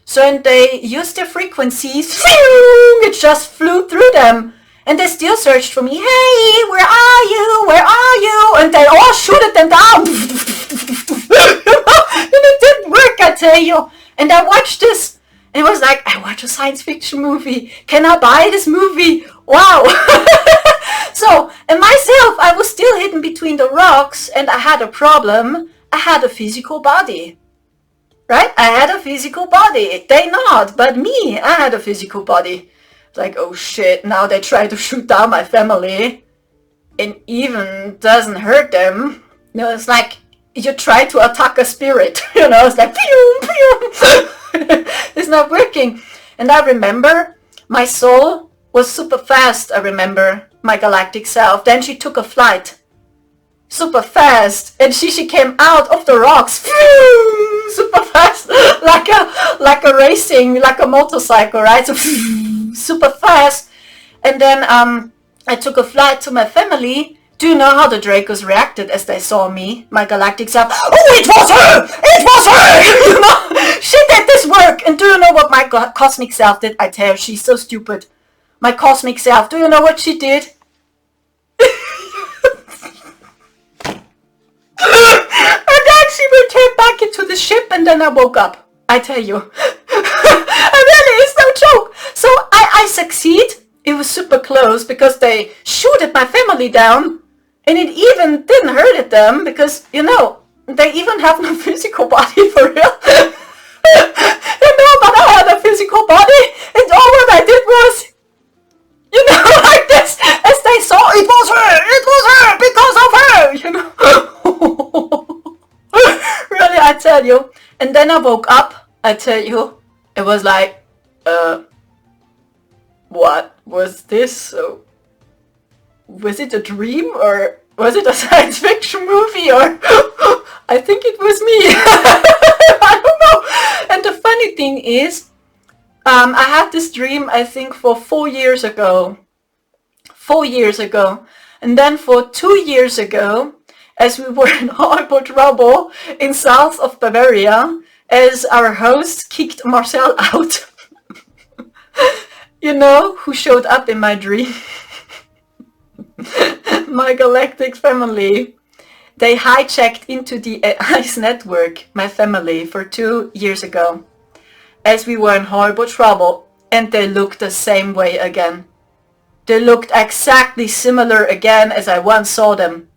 So and they used their frequencies, it just flew through them. And they still searched for me. Hey, where are you? Where are you? And they all shooted them down. And it didn't work, I tell you. And I watched this. And it was like, I watch a science fiction movie. Can I buy this movie? Wow. So, and myself, I was still hidden between the rocks and I had a problem. I had a physical body. Right? I had a physical body. They not, but me, I had a physical body. It's like, oh shit, now they try to shoot down my family. And even doesn't hurt them. You know, it's like you try to attack a spirit. You know, it's like, pew, pew. It's not working. And I remember my soul was super fast, I remember, my galactic self. Then she took a flight. super fast, and she came out of the rocks super fast, like a racing, like a motorcycle, right? So super fast. And then I took a flight to my family. Do you know how the Dracos reacted as they saw me, my galactic self? Oh, it was her! It was her! You know, she did this work. And do you know what my cosmic self did? I tell you, she's so stupid. My cosmic self, do you know what she did? And then she returned back into the ship, and then I woke up. I tell you. I really, it's no joke. So I succeed. It was super close because they shooted my family down, and it even didn't hurt them because, you know, they even have no physical body for real. You know, but I had a physical body, and all what I did was, you know, like this, as they saw, it was her, because of her, you know. Really, I tell you. And then I woke up, I tell you, it was like, what was this? Was it a dream, or was it a science fiction movie, or I think it was me. I don't know. And the funny thing is, I had this dream, I think, for 4 years ago. 4 years ago. And then for 2 years ago, as we were in horrible trouble in south of Bavaria, as our host kicked Marcel out. You know who showed up in my dream? My galactic family. They hijacked into the ICE network, my family, for 2 years ago, as we were in horrible trouble, and they looked the same way again. They looked exactly similar again as I once saw them.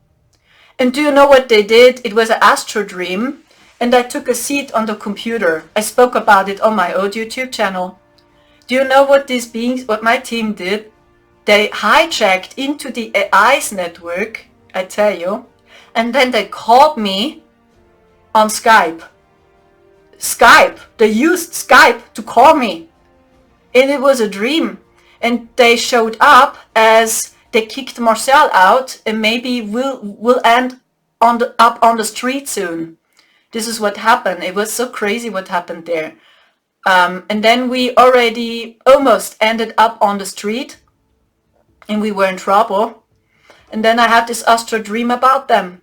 And do you know what they did? It was an astral dream, and I took a seat on the computer. I spoke about it on my old YouTube channel. Do you know what these beings, what my team did? They hijacked into the ICE network, I tell you, and then they called me on Skype. Skype. They used Skype to call me. And it was a dream. And they showed up as they kicked Marcel out, and maybe we'll end up on the street soon. This is what happened. It was so crazy what happened there. And then we already almost ended up on the street, and we were in trouble. And then I had this astral dream about them.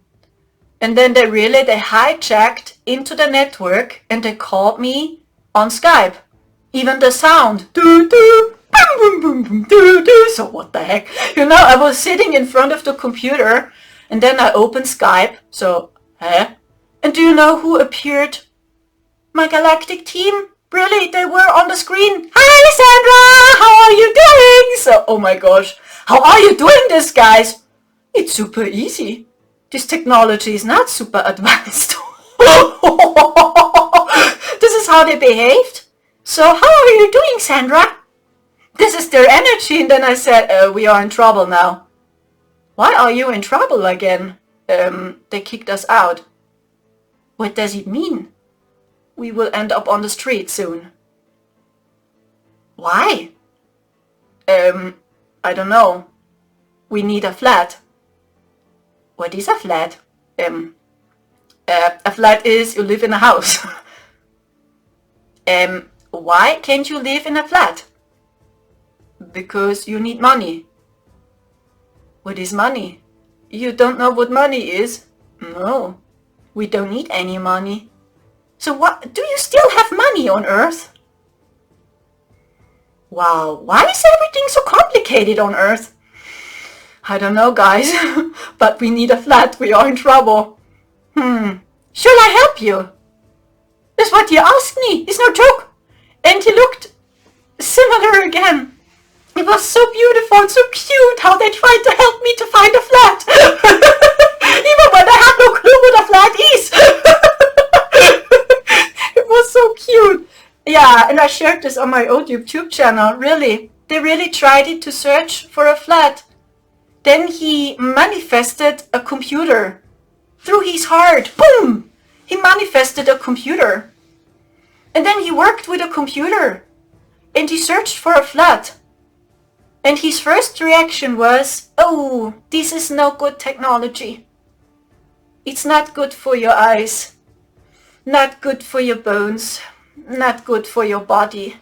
And then they hijacked into the network, and they called me on Skype. Even the sound, doo doo, boom boom boom boom, doo doo. So what the heck? You know, I was sitting in front of the computer, and then I opened Skype. So, And do you know who appeared? My galactic team. Really, they were on the screen. Hi, Sandra, how are you doing? So, oh my gosh, how are you doing this, guys? It's super easy. This technology is not super advanced. This is how they behaved. So, how are you doing, Sandra? This is their energy. And then I said, we are in trouble now. Why are you in trouble again? They kicked us out. What does it mean? We will end up on the street soon. Why? I don't know. We need a flat. What is a flat? A flat is you live in a house. Why can't you live in a flat? Because you need money. What is money? You don't know what money is? No, we don't need any money. So what, do you still have money on Earth? Wow, why is everything so complicated on Earth? I don't know, guys, but we need a flat, we are in trouble. Shall I help you? That's what you asked me, it's no joke. And he looked similar again. It was so beautiful and so cute how they tried to help me to find a flat. Even when I have no clue what a flat is. It was so cute. Yeah, and I shared this on my old YouTube channel. Really, they really tried it to search for a flat. Then he manifested a computer. Through his heart, boom! He manifested a computer. And then he worked with a computer. And he searched for a flat. And his first reaction was, oh, this is no good technology. It's not good for your eyes, not good for your bones, not good for your body.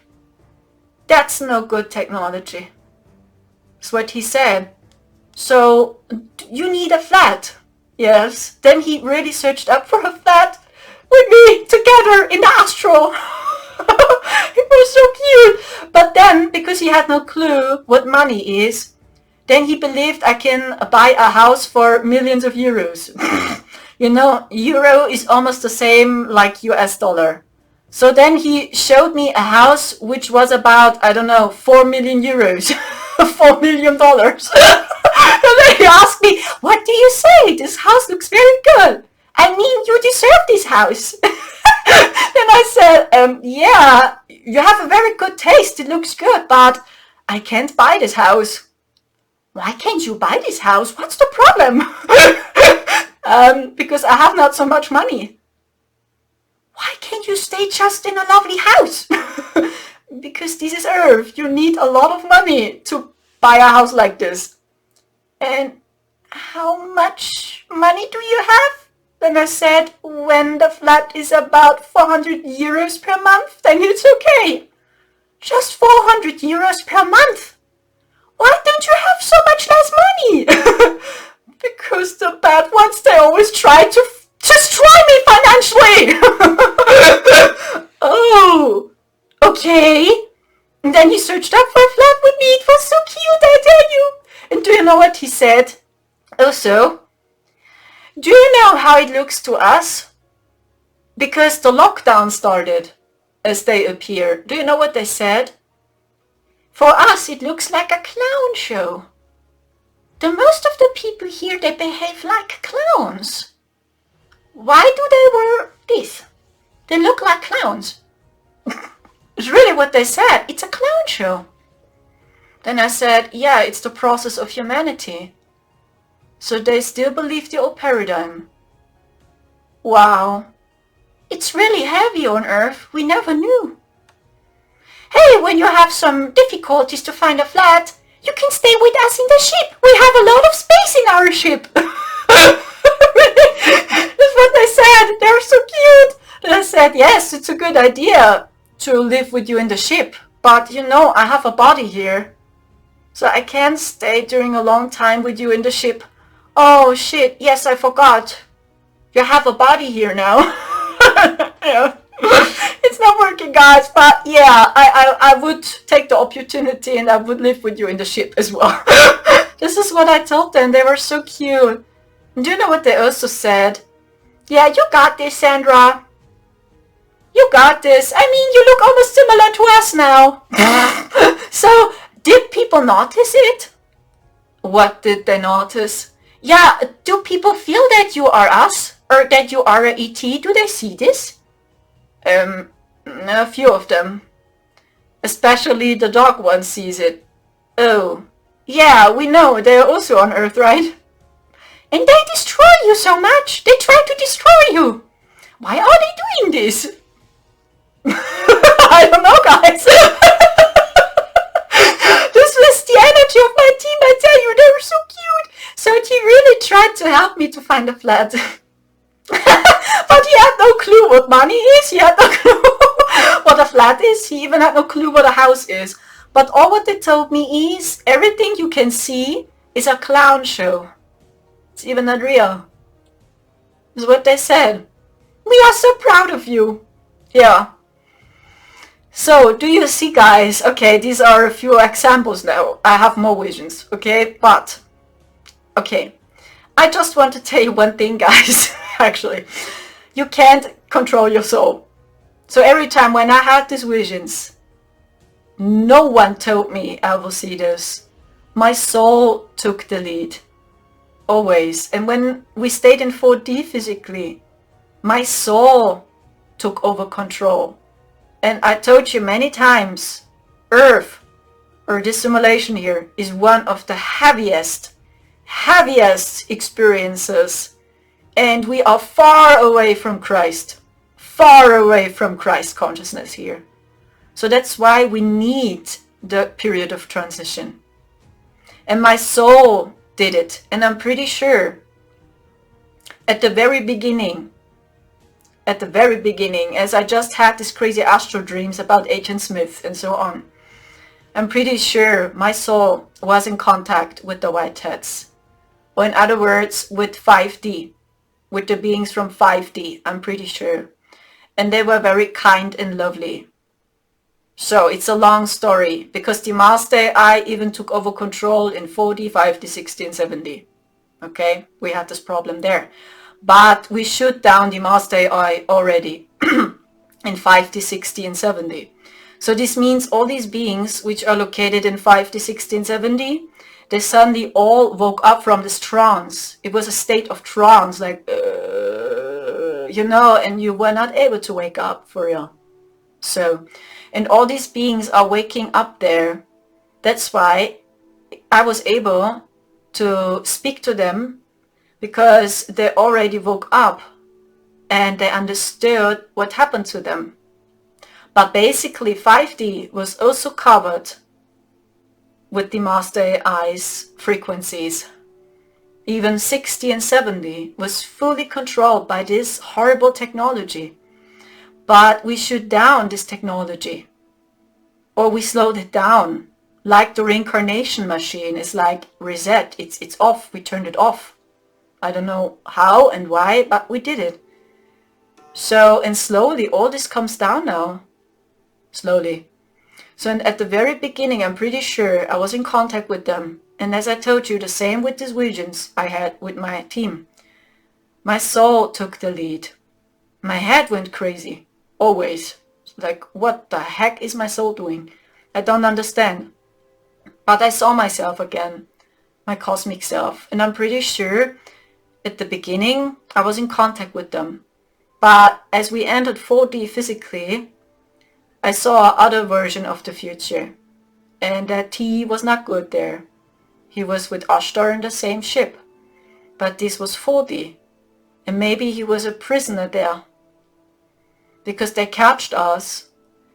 That's no good technology. That's what he said. So you need a flat. Yes. Then he really searched up for a flat with me together in the astral. It was so cute. But then, because he had no clue what money is, then he believed I can buy a house for millions of euros. You know, euro is almost the same like US dollar. So then he showed me a house which was about, I don't know, 4 million euros. $4 million. And then he asked me, what do you say? This house looks very good. I mean, you deserve this house. Then I said, yeah, you have a very good taste. It looks good, but I can't buy this house. Why can't you buy this house? What's the problem? Because I have not so much money. Why can't you stay just in a lovely house? Because this is Earth. You need a lot of money to buy a house like this. And how much money do you have? Then I said, when the flat is about 400 euros per month, then it's okay. Just 400 euros per month? Why don't you have so much less money? Because the bad ones, they always try to destroy me financially. Oh, okay. And then he searched up for a flat with me. It was so cute, I tell you. And do you know what he said? Also, do you know how it looks to us? Because the lockdown started as they appear. Do you know what they said? For us, it looks like a clown show. The most of the people here, they behave like clowns. Why do they wear this? They look like clowns. It's really what they said. It's a clown show. Then I said, yeah, it's the process of humanity. So they still believe the old paradigm. Wow. It's really heavy on Earth. We never knew. Hey, when you have some difficulties to find a flat, you can stay with us in the ship. We have a lot of space in our ship. That's what they said. They're so cute. And I said, yes, it's a good idea to live with you in the ship. But you know, I have a body here. So I can't stay during a long time with you in the ship. Oh shit, yes, I forgot. You have a body here now. Yeah. It's not working, guys, but yeah, I would take the opportunity and I would live with you in the ship as well. This is what I told them. They were so cute. And do you know what they also said? Yeah, you got this, Sandra. You got this. I mean, you look almost similar to us now. So, did people notice it? What did they notice? Yeah, do people feel that you are us? Or that you are a ET? Do they see this? A few of them. Especially the dog one sees it. Oh, yeah, we know, they're also on Earth, right? And they destroy you so much. They try to destroy you. Why are they doing this? I don't know, guys. This was the energy of my team, I tell you, they were so cute. So he really tried to help me to find a flat. But he had no clue what money is. He had no clue what a flat is. He even had no clue what a house is. But all what they told me is everything you can see is a clown show. It's even not real. Is what they said. We are so proud of you. Yeah. So, do you see, guys? Okay, these are a few examples now. I have more visions, okay? But, okay. I just want to tell you one thing, guys. Actually, you can't control your soul. So every time when I had these visions, no one told me I will see this. My soul took the lead. Always. And when we stayed in 4D physically, my soul took over control. And I told you many times, Earth, or this simulation here, is one of the heaviest experiences. And we are far away from Christ. Far away from Christ consciousness here. So that's why we need the period of transition. And my soul did it. And I'm pretty sure at the very beginning, as I just had these crazy astral dreams about Agent Smith and so on, I'm pretty sure my soul was in contact with the Whiteheads. Or in other words, with 5D, with the beings from 5D, I'm pretty sure. And they were very kind and lovely. So it's a long story, because the Master AI even took over control in 4D, 5D, 6D, and 7D. Okay, we had this problem there. But we shoot down the Master AI already in 5D, 6D, and 7D. So this means all these beings which are located in 5D, 6D, and 7D, they suddenly all woke up from this trance. It was a state of trance, like, you know, and you were not able to wake up for real. So, and all these beings are waking up there. That's why I was able to speak to them, because they already woke up and they understood what happened to them. But basically 5D was also covered with the Master AI's frequencies. Even 6D and 7D was fully controlled by this horrible technology. But we shoot down this technology, or we slowed it down, like the reincarnation machine is like reset. It's off. We turned it off. I don't know how and why, but we did it. So, and slowly all this comes down now. Slowly. So, and at the very beginning, I'm pretty sure I was in contact with them. And as I told you, the same with these visions I had with my team. My soul took the lead. My head went crazy. Always. Like, what the heck is my soul doing? I don't understand. But I saw myself again. My cosmic self. And I'm pretty sure at the beginning I was in contact with them. But as we entered 4D physically, I saw another version of the future. And that T was not good there. He was with ASTRAL in the same ship. But this was 4D. And maybe he was a prisoner there. Because they catched us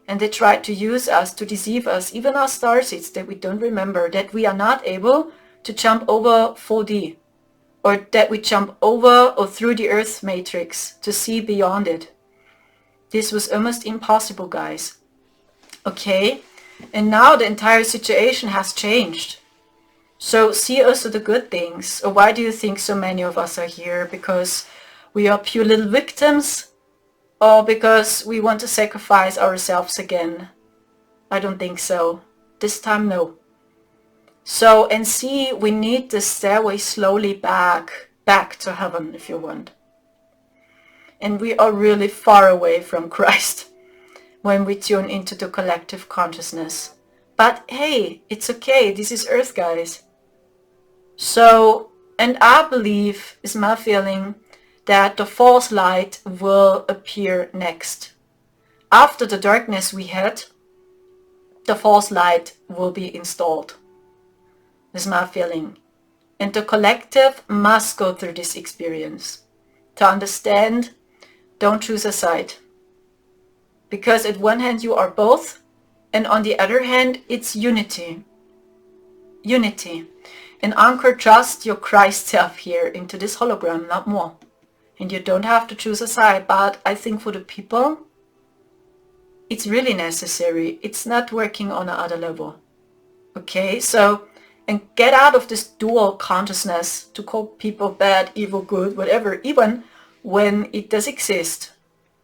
and they tried to use us to deceive us, even our starseeds that we don't remember, that we are not able to jump over 4D, or that we jump over or through the Earth matrix to see beyond it. This was almost impossible, guys. Okay, and now the entire situation has changed. So see also the good things. Or why do you think so many of us are here? Because we are pure little victims? Or because we want to sacrifice ourselves again? I don't think so. This time, no. So, and see, we need the stairway slowly back to heaven, if you want. And we are really far away from Christ when we tune into the collective consciousness. But hey, it's okay. This is Earth, guys. So, and I believe, is my feeling, that the false light will appear next. After the darkness we had, the false light will be installed. Is my feeling. And the collective must go through this experience. To understand, don't choose a side. Because at one hand you are both, and on the other hand it's unity. Unity. And anchor just your Christ self here into this hologram, not more. And you don't have to choose a side, but I think for the people, it's really necessary. It's not working on another level. Okay, so, and get out of this dual consciousness to call people bad, evil, good, whatever, even when it does exist,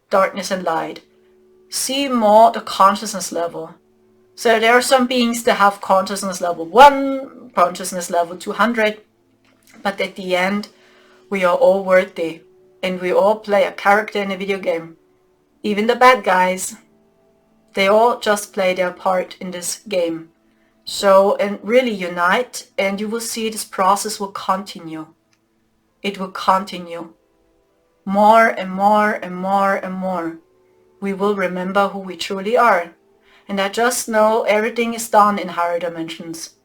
darkness and light. See more the consciousness level. So there are some beings that have consciousness level 1, consciousness level 200, but at the end, we are all worthy. And we all play a character in a video game. Even the bad guys. They all just play their part in this game. So, and really unite, and you will see this process will continue. It will continue. More and more and more and more. We will remember who we truly are. And I just know everything is done in higher dimensions.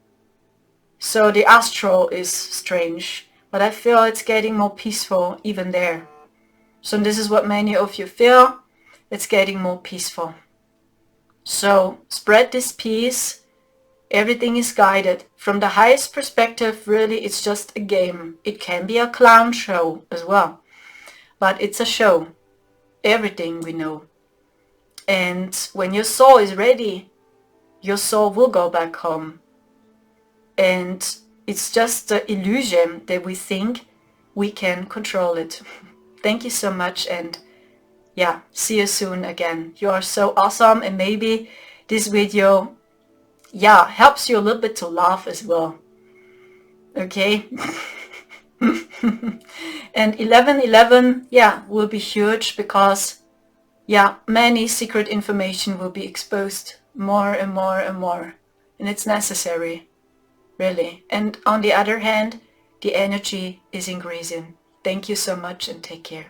So the astral is strange. But I feel it's getting more peaceful even there. So this is what many of you feel. It's getting more peaceful. So spread this peace. Everything is guided. From the highest perspective, really, it's just a game. It can be a clown show as well. but it's a show, everything we know. And when your soul is ready, your soul will go back home. And it's just the illusion that we think we can control it. Thank you so much, and yeah, see you soon again. You are so awesome, and maybe this video, yeah, helps you a little bit to laugh as well. Okay? And 11/11, yeah, will be huge because, yeah, many secret information will be exposed more and more and more. And it's necessary, really. And on the other hand, the energy is increasing. Thank you so much and take care.